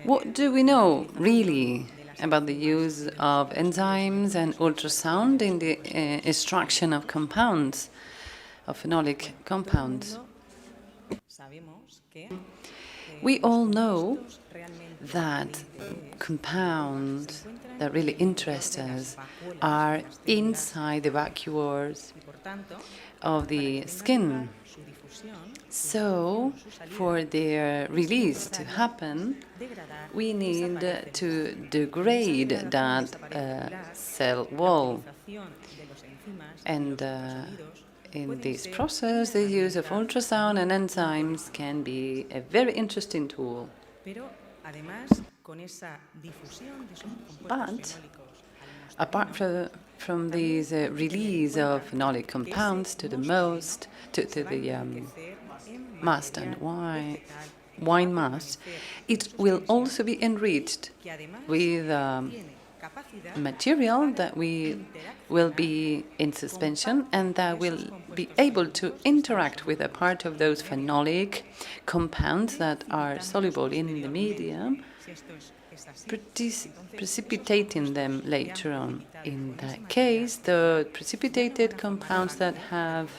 What do we know, really, about the use of enzymes and ultrasound in the extraction of compounds, of phenolic compounds? We all know that compounds that really interest us are inside the vacuoles of the skin. So, for their release to happen, we need to degrade that cell wall. And in this process, the use of ultrasound and enzymes can be a very interesting tool. But apart from this release of phenolic compounds to the mast and wine mast, it will also be enriched with material that will be in suspension and that will be able to interact with a part of those phenolic compounds that are soluble in the medium, precipitating them later on. In that case, the precipitated compounds that have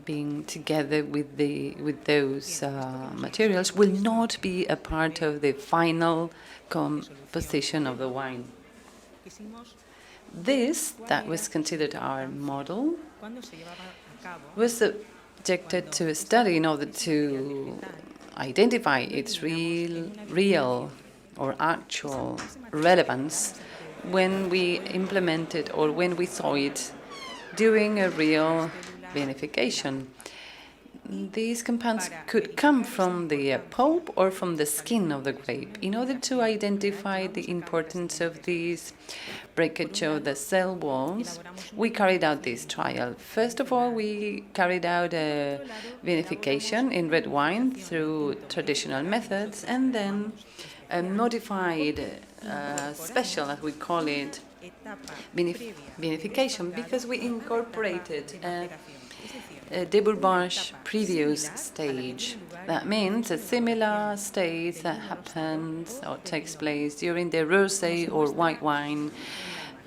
been together with those materials will not be a part of the final composition of the wine. This, that was considered our model, was subjected to a study in order to identify its real or actual relevance when we implemented or when we saw it during a real vinification. These compounds could come from the pulp or from the skin of the grape. In order to identify the importance of these breakage of the cell walls, we carried out this trial. First of all, we carried out a vinification in red wine through traditional methods, and then a modified, special, as we call it, vinification, because we incorporated a debourbage previous stage. That means a similar stage that happens or takes place during the rosé or white wine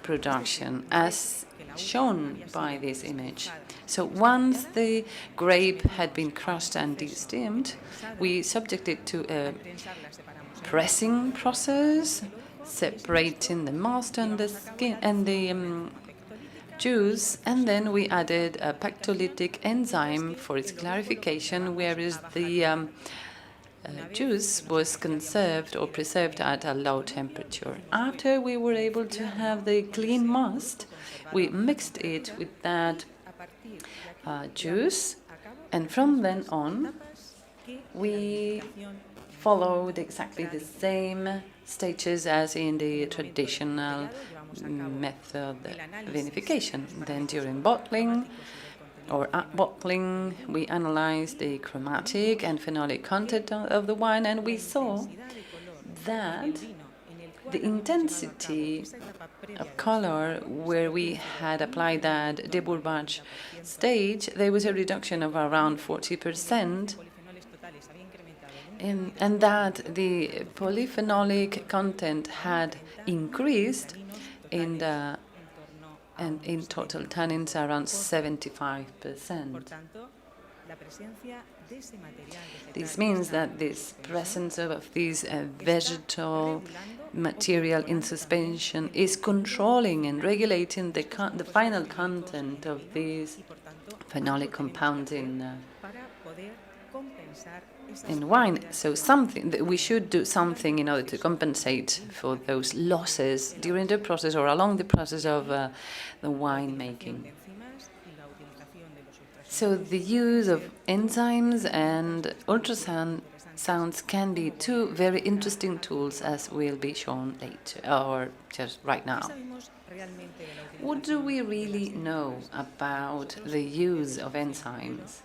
production, as shown by this image. So once the grape had been crushed and de-steamed, we subjected it to a pressing process, separating the mast and the skin and the juice, and then we added a pectolytic enzyme for its clarification, whereas the juice was conserved or preserved at a low temperature. After we were able to have the clean must, we mixed it with that juice, and from then on we followed exactly the same stages as in the traditional method vinification. Then during bottling or at bottling, we analyzed the chromatic and phenolic content of the wine, and we saw that the intensity of color where we had applied that debourbage stage, there was a reduction of around 40%. And that the polyphenolic content had increased in total tannins around 75%. This means that this presence of this vegetal material in suspension is controlling and regulating the final content of these phenolic compounds in wine. So we should do something in order to compensate for those losses during the process or along the process of the wine making. So the use of enzymes and ultrasounds can be two very interesting tools, as will be shown later, or just right now. What do we really know about the use of enzymes?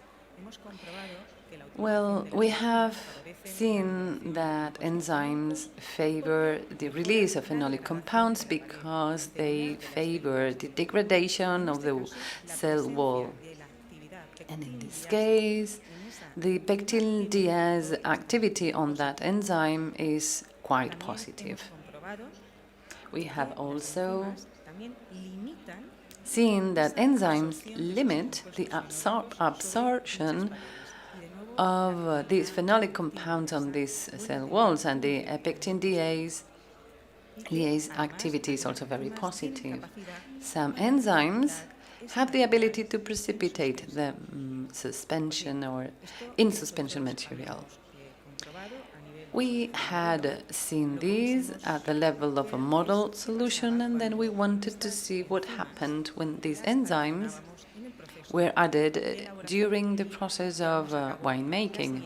Well, we have seen that enzymes favor the release of phenolic compounds because they favor the degradation of the cell wall. And in this case, the pectylase activity on that enzyme is quite positive. We have also seen that enzymes limit the absorption of these phenolic compounds on these cell walls, and the pectylase activity is also very positive. Some enzymes have the ability to precipitate the suspension or in suspension material. We had seen these at the level of a model solution, and then we wanted to see what happened when these enzymes were added during the process of winemaking.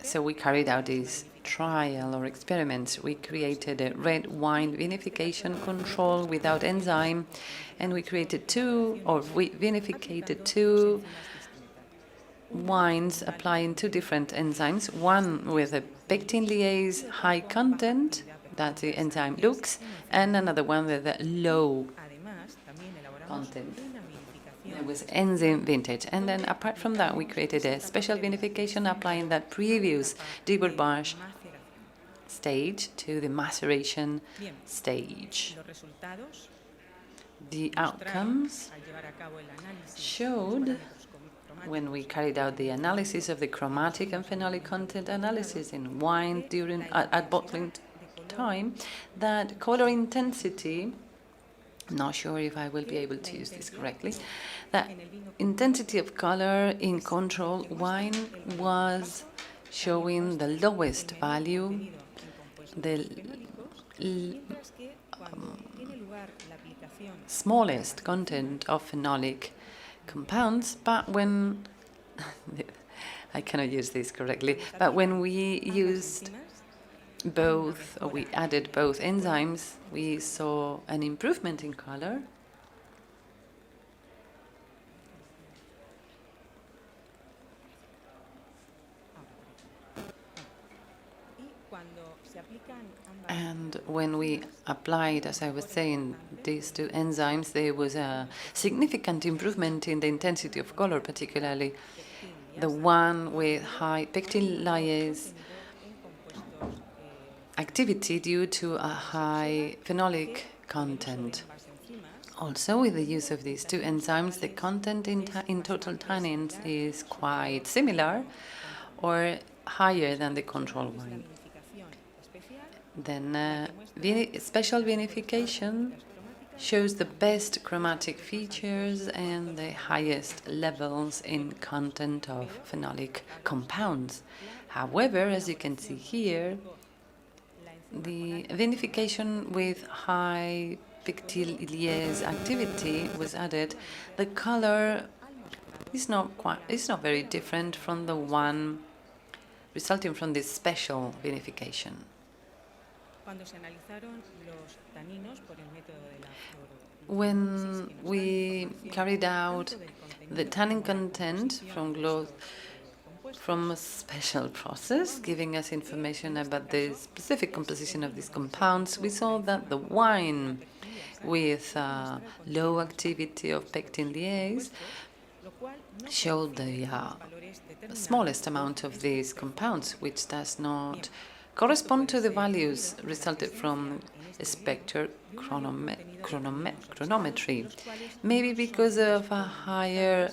So we carried out this trial or experiments. We created a red wine vinification control without enzyme, and we created we vinificated two wines applying two different enzymes, one with a pectylase high content, that the enzyme looks, and another one with a low content. It was enzyme vintage. And then apart from that, we created a special vinification applying that previous debourbage stage to the maceration stage. The outcomes showed, when we carried out the analysis of the chromatic and phenolic content analysis in wine at bottling time, that color intensity, not sure if I will be able to use this correctly, that intensity of color in control wine was showing the lowest value, the smallest content of phenolic compounds, but when I cannot use this correctly, but when we used both, or we added both enzymes, we saw an improvement in color. And when we applied, as I was saying, these two enzymes, there was a significant improvement in the intensity of color, particularly the one with high pectylase activity due to a high phenolic content. Also, with the use of these two enzymes, the content in total tannins is quite similar or higher than the control wine. Then special vinification shows the best chromatic features and the highest levels in content of phenolic compounds. However, as you can see here, the vinification with high pectylase activity was added. The color is not very different from the one resulting from this special vinification. When we carried out the tannin content from a special process, giving us information about the specific composition of these compounds, we saw that the wine with low activity of pectylase showed the smallest amount of these compounds, which does not correspond to the values resulted from spectrochronometry, maybe because of a higher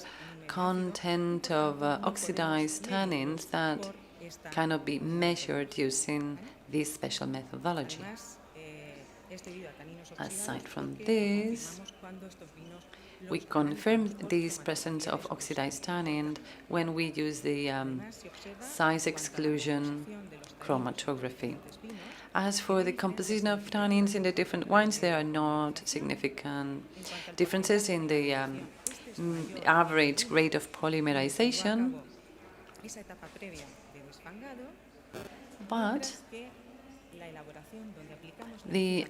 content of oxidized tannins that cannot be measured using this special methodology. Aside from this, we confirmed this presence of oxidized tannin when we use the size exclusion chromatography. As for the composition of tannins in the different wines, there are not significant differences in the average rate of polymerization, but the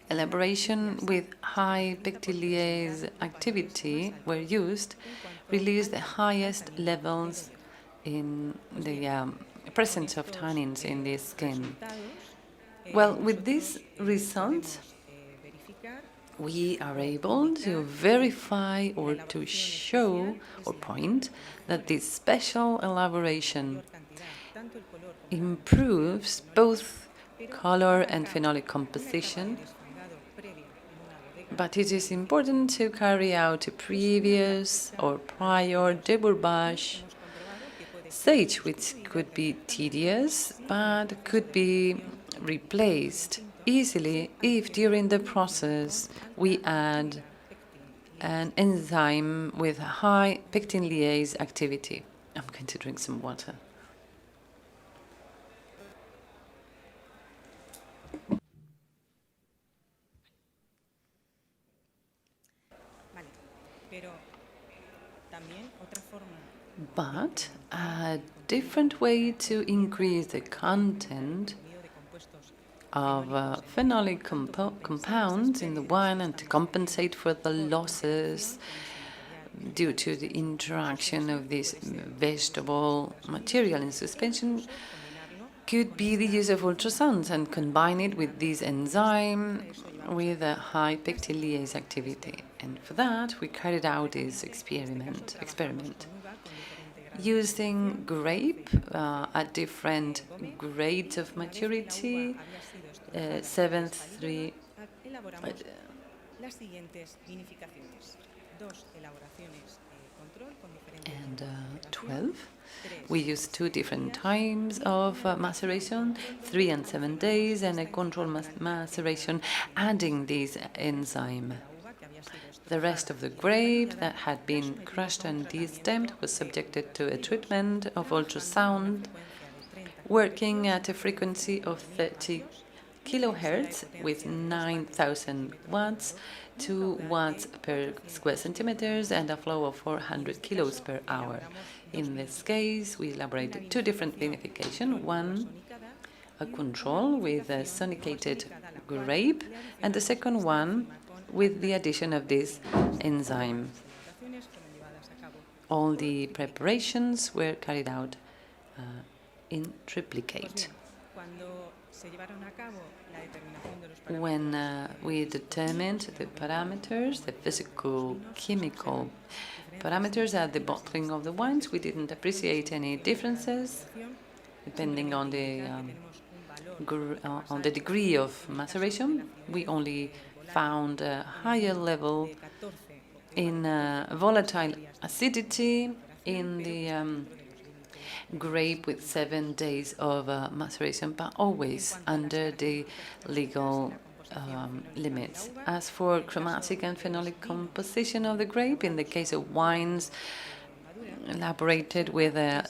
elaboration with high pectylase activity were used, released the highest levels in the presence of tannins in the skin. Well, with these results, we are able to verify or to show or point that this special elaboration improves both color and phenolic composition, but it is important to carry out a previous or prior debourbage stage, which could be tedious but could be replaced easily if during the process we add an enzyme with high pectin liase activity. I'm going to drink some water. But a different way to increase the content of phenolic compounds in the wine and to compensate for the losses due to the interaction of this vegetable material in suspension could be the use of ultrasounds and combine it with this enzyme with a high pectin liase activity. And for that, we carried out this experiment using grape at different grades of maturity, 7-3, and 12. We use 2 different times of maceration, 3 and 7 days, and a control maceration, adding this enzyme. The rest of the grape that had been crushed and destemmed was subjected to a treatment of ultrasound, working at a frequency of 30 kilohertz with 9,000 watts, 2 watts per square centimeters, and a flow of 400 kilos per hour. In this case, we elaborated 2 different vinification, one a control with a sonicated grape, and the second one with the addition of this enzyme. All the preparations were carried out in triplicate. When we determined the parameters, the physical, chemical parameters at the bottling of the wines, we didn't appreciate any differences depending on the degree of maceration. We only found a higher level in volatile acidity in the grape with 7 days of maceration, but always under the legal limits. As for chromatic and phenolic composition of the grape, in the case of wines elaborated with a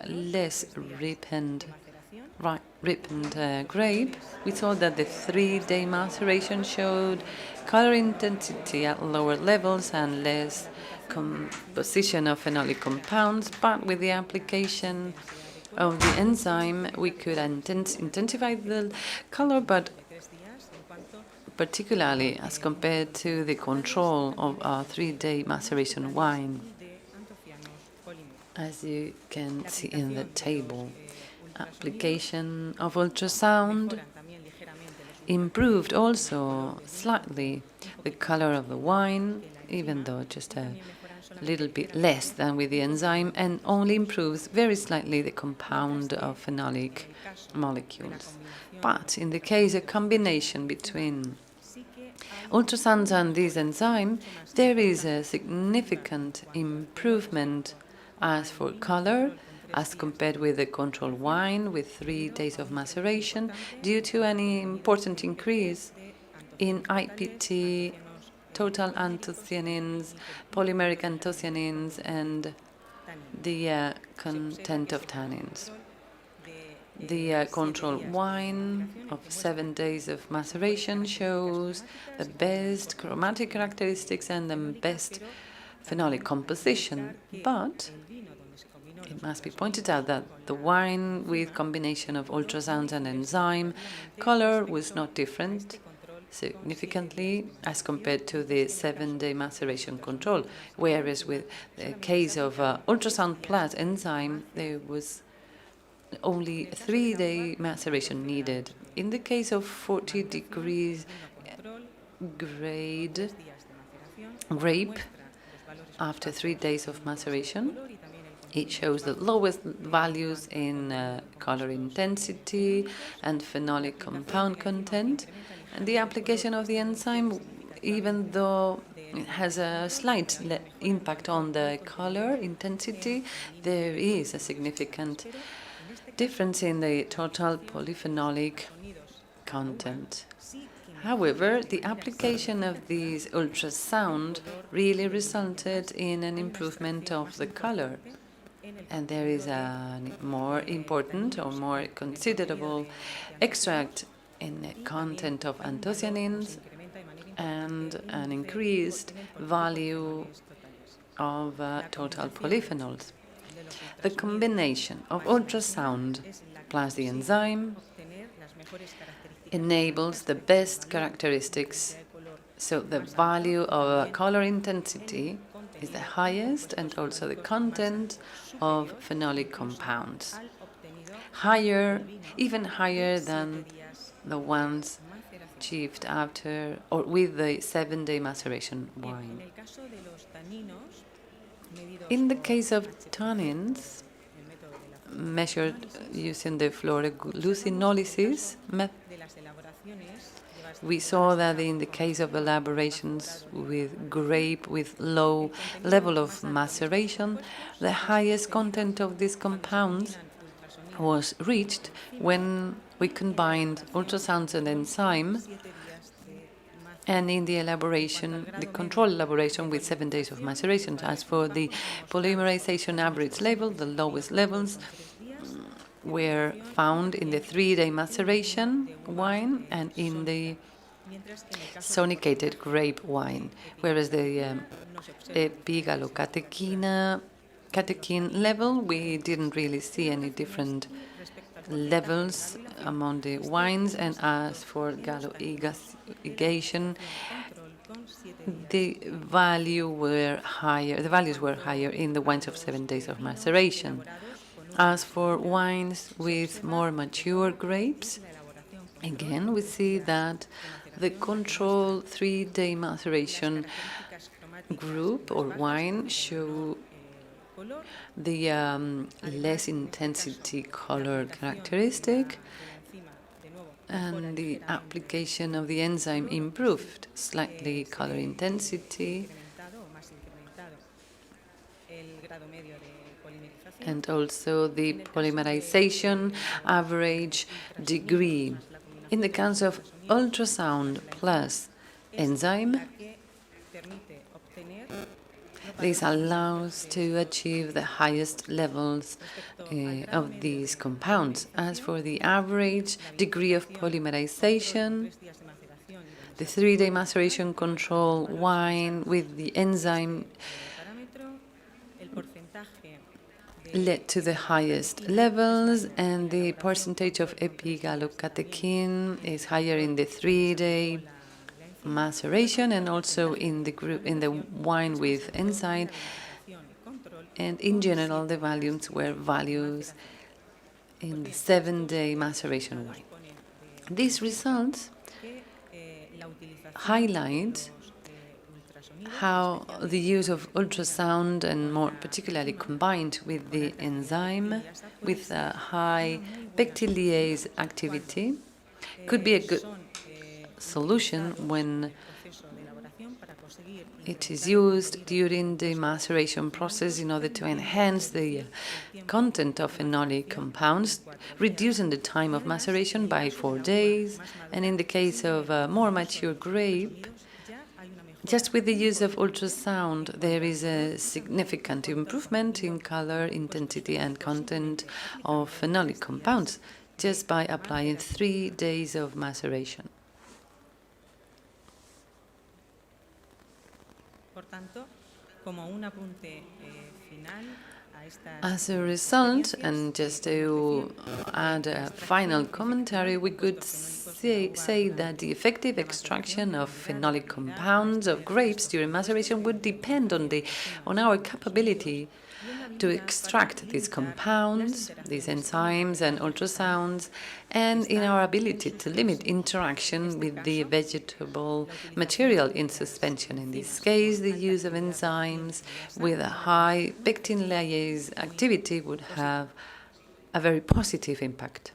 less ripened grape, we saw that the 3-day maceration showed color intensity at lower levels and less composition of phenolic compounds, but with the application of the enzyme we could intensify the color, but particularly as compared to the control of our 3-day maceration wine, as you can see in the table. Application of ultrasound improved also slightly the color of the wine, even though just a little bit less than with the enzyme, and only improves very slightly the compound of phenolic molecules. But in the case of combination between ultrasounds and this enzyme, there is a significant improvement as for color, as compared with the control wine with 3 days of maceration, due to an important increase in IPT, total anthocyanins, polymeric anthocyanins, and the content of tannins. The control wine of 7 days of maceration shows the best chromatic characteristics and the best phenolic composition, but it must be pointed out that the wine with combination of ultrasound and enzyme color was not different significantly as compared to the 7-day maceration control, whereas with the case of ultrasound plus enzyme, there was only 3-day maceration needed. In the case of 40 degrees grape after 3 days of maceration. It shows the lowest values in color intensity and phenolic compound content. And the application of the enzyme, even though it has a slight impact on the color intensity, there is a significant difference in the total polyphenolic content. However, the application of this ultrasound really resulted in an improvement of the color. And there is a more important or more considerable extract in the content of anthocyanins and an increased value of total polyphenols. The combination of ultrasound plus the enzyme enables the best characteristics, so the value of color intensity is the highest, and also the content of phenolic compounds, higher, even higher than the ones achieved after or with the 7-day maceration wine. In the case of tannins, measured using the fluoroglucinolysis method, we saw that in the case of elaborations with grape with low level of maceration, the highest content of these compounds was reached when we combined ultrasounds and enzyme, and in the elaboration, the control elaboration with 7 days of maceration. As for the polymerization average level, the lowest levels were found in the 3-day maceration wine and in the sonicated grape wine, whereas the epigallocatechin level, we didn't really see any different levels among the wines. And as for galloigation, the values were higher in the wines of 7 days of maceration. As for wines with more mature grapes, again, we see that the control 3-day maceration group or wine show the less intensity color characteristic, and the application of the enzyme improved slightly color intensity and also the polymerization average degree. In the case of ultrasound plus enzyme, this allows to achieve the highest levels of these compounds. As for the average degree of polymerization, the 3-day maceration control wine with the enzyme led to the highest levels, and the percentage of epigallocatechin is higher in the 3-day maceration and also in the wine with enzyme, and in general the values were values in the 7-day maceration wine. These results highlight how the use of ultrasound, and more particularly combined with the enzyme with a high pectylase activity, could be a good solution when it is used during the maceration process in order to enhance the content of phenolic compounds, reducing the time of maceration by 4 days. And in the case of a more mature grape, just with the use of ultrasound, there is a significant improvement in color, intensity, and content of phenolic compounds just by applying 3 days of maceration. As a result, and just to add a final commentary, we could say that the effective extraction of phenolic compounds of grapes during maceration would depend on our capability to extract these compounds, these enzymes and ultrasounds, and in our ability to limit interaction with the vegetable material in suspension. In this case, the use of enzymes with a high pectin activity would have a very positive impact.